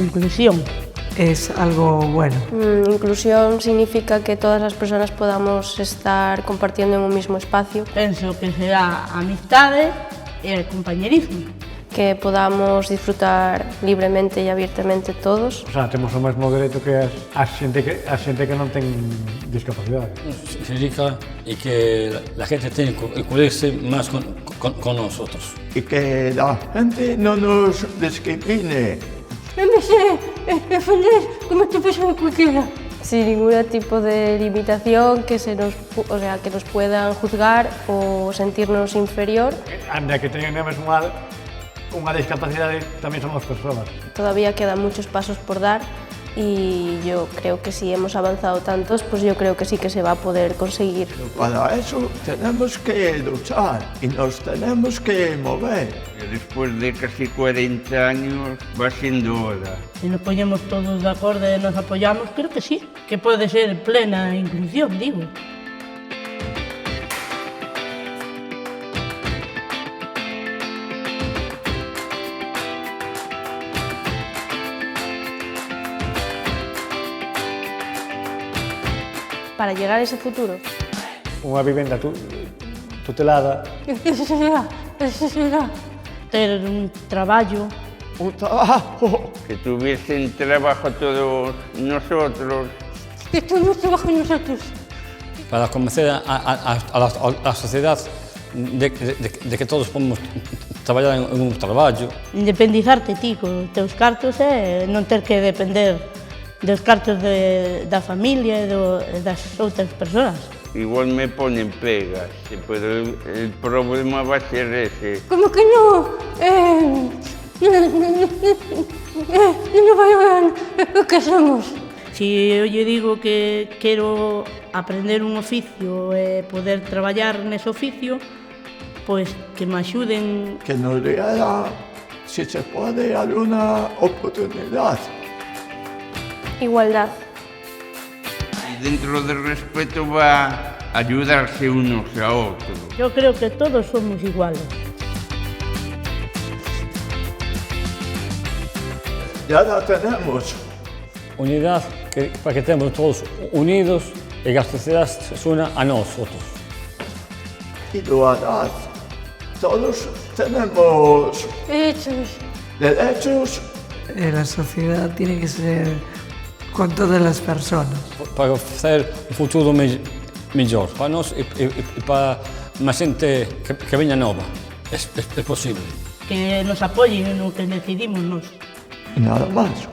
inclusión. Es algo bueno. Inclusión significa que todas as persoas podamos estar compartiendo en un mismo espacio. Penso que será a amistade e o compañerismo. Que podamos disfrutar libremente e abiertamente todos. O sea, temos o mesmo dereito que a xente que non ten discapacidade. Significa que la gente tiene que cubrirse más con nosotros. Y que la gente no nos discrimine. Eu me sei defender como te persona cualquiera. Sin ningún tipo de limitación que que nos puedan juzgar o sentirnos inferior. Anda que teñamos unha discapacidade, tamén somos persoas. Todavía quedan muchos pasos por dar y yo creo que si hemos avanzado tantos, pues yo creo que sí que se va a poder conseguir. Para eso tenemos que luchar y nos tenemos que mover. Después de casi 40 años va siendo hora. Se nos ponemos todos de acordo e nos apoyamos, creo que sí, que pode ser plena inclusión, digo. Para llegar a ese futuro. Unha vivenda tutelada. Eso será. Ter un traballo. Un trabajo. Que tuviesen trabajo todos nosotros. Que tuvimos trabajo nosotros. Para convencer a la sociedad de que todos podemos traballar en un traballo. Independizarte ti con os teus cartos e non ter que depender dos cartos da familia e das outras persoas. Igual me ponen pegas, pero el problema va a ser ese. Como que no? Non vai o que somos. Si eu lle digo que quero aprender un oficio e poder traballar nese oficio, pois que me axuden. Que nos diga si se puede alguna oportunidad. Igualdad. Y dentro del respeto va a ayudarse unos a otros. Yo creo que todos somos iguales. Ya la tenemos. Unidad, para que estemos todos unidos y que la sociedad se una a nosotros. Igualdad. Todos tenemos derechos. La sociedad tiene que ser con todas las personas. Para hacer un futuro mejor para nosotros y para más gente que venga nueva. Es posible. Que nos apoyen en lo que decidimos nos. Y nada más.